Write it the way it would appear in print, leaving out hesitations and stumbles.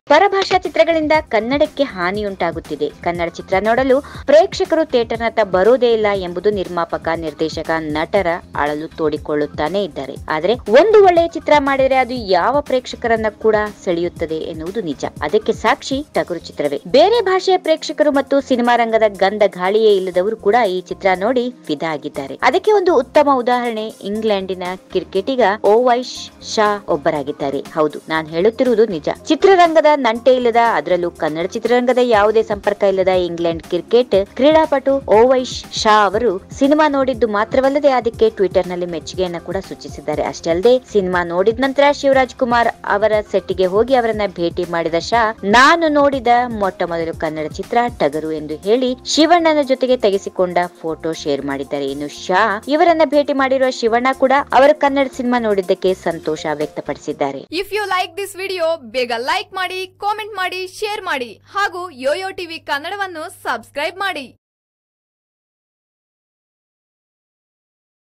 ಪರಭಾಷಾ ಚಿತ್ರಗಳಿಂದ ಕನ್ನಡಕ್ಕೆ ಹಾನಿಯುಂಟಾಗುತ್ತಿದೆ. ಕನ್ನಡ ಚಿತ್ರ ನೋಡಲು ಪ್ರೇಕ್ಷಕರು ಥಿಯೇಟರ್ನತ್ತ ಬರೋದೇ ಇಲ್ಲ ಎಂಬುದು ನಿರ್ಮಾಪಕ, ನಿರ್ದೇಶಕ, ನಟರ ಅಳಲು ತೋಡಿಕೊಳ್ಳುತ್ತಾನೆ ಇದ್ದಾರೆ. ಆದರೆ ಒಂದು ಒಳ್ಳೆಯ ಚಿತ್ರ ಮಾಡಿದರೆ ಅದು ಯಾವ ಪ್ರೇಕ್ಷಕರನ್ನ ಕೂಡ ಸೆಳೆಯುತ್ತದೆ ಎನ್ನುವುದು ನಿಜ. ಅದಕ್ಕೆ ಸಾಕ್ಷಿ ಟಗರು ಚಿತ್ರವೇ. ಬೇರೆ ಭಾಷೆಯ ಪ್ರೇಕ್ಷಕರು ಮತ್ತು ಸಿನಿಮಾ ರಂಗದ ಗಂಧ ಗಾಳಿಯೇ ಇಲ್ಲದವರು ಕೂಡ ಈ ಚಿತ್ರ ನೋಡಿ ಫಿದಾ ಆಗಿದ್ದಾರೆ. ಅದಕ್ಕೆ ಒಂದು ಉತ್ತಮ ಉದಾಹರಣೆ ಇಂಗ್ಲೆಂಡಿನ ಕ್ರಿಕೆಟಿಗ ಓವೈಸ್ ಶಾ ಒಬ್ಬರಾಗಿದ್ದಾರೆ. ಹೌದು, ನಾನು ಹೇಳುತ್ತಿರುವುದು ನಿಜ. ಚಿತ್ರರಂಗದ ನಂಟೆ ಇಲ್ಲದ, ಅದರಲ್ಲೂ ಕನ್ನಡ ಚಿತ್ರರಂಗದ ಯಾವುದೇ ಸಂಪರ್ಕ ಇಲ್ಲದ ಇಂಗ್ಲೆಂಡ್ ಕ್ರಿಕೆಟ್ ಕ್ರೀಡಾಪಟು ಓವೈಸ್ ಶಾ ಅವರು ಸಿನಿಮಾ ನೋಡಿದ್ದು ಮಾತ್ರವಲ್ಲದೆ ಅದಕ್ಕೆ ಟ್ವಿಟರ್ ನಲ್ಲಿ ಮೆಚ್ಚುಗೆಯನ್ನ ಕೂಡ ಸೂಚಿಸಿದ್ದಾರೆ. ಅಷ್ಟೇ ಅಲ್ಲದೆ ಸಿನಿಮಾ ನೋಡಿದ ನಂತರ ಶಿವರಾಜ್ ಕುಮಾರ್ ಅವರ ಸೆಟ್ಗೆ ಹೋಗಿ ಅವರನ್ನ ಭೇಟಿ ಮಾಡಿದ ಶಾ, ನಾನು ನೋಡಿದ ಮೊಟ್ಟ ಮೊದಲು ಕನ್ನಡ ಚಿತ್ರ ಟಗರು ಎಂದು ಹೇಳಿ ಶಿವಣ್ಣನ ಜೊತೆಗೆ ತೆಗೆಸಿಕೊಂಡ ಫೋಟೋ ಶೇರ್ ಮಾಡಿದ್ದಾರೆ. ಇನ್ನು ಶಾ ಇವರನ್ನ ಭೇಟಿ ಮಾಡಿರುವ ಶಿವಣ್ಣ ಕೂಡ ಅವರ ಕನ್ನಡ ಸಿನಿಮಾ ನೋಡಿದ್ದಕ್ಕೆ ಸಂತೋಷ ವ್ಯಕ್ತಪಡಿಸಿದ್ದಾರೆ. If you like this video, ಬೇಗ ಲೈಕ್ ಮಾಡಿ, ಕಾಮೆಂಟ್ ಮಾಡಿ, ಶೇರ್ ಮಾಡಿ ಹಾಗೂ ಯೋಯೋ ಟಿವಿ ಕನ್ನಡವನ್ನು ಸಬ್ಸ್ಕ್ರೈಬ್ ಮಾಡಿ.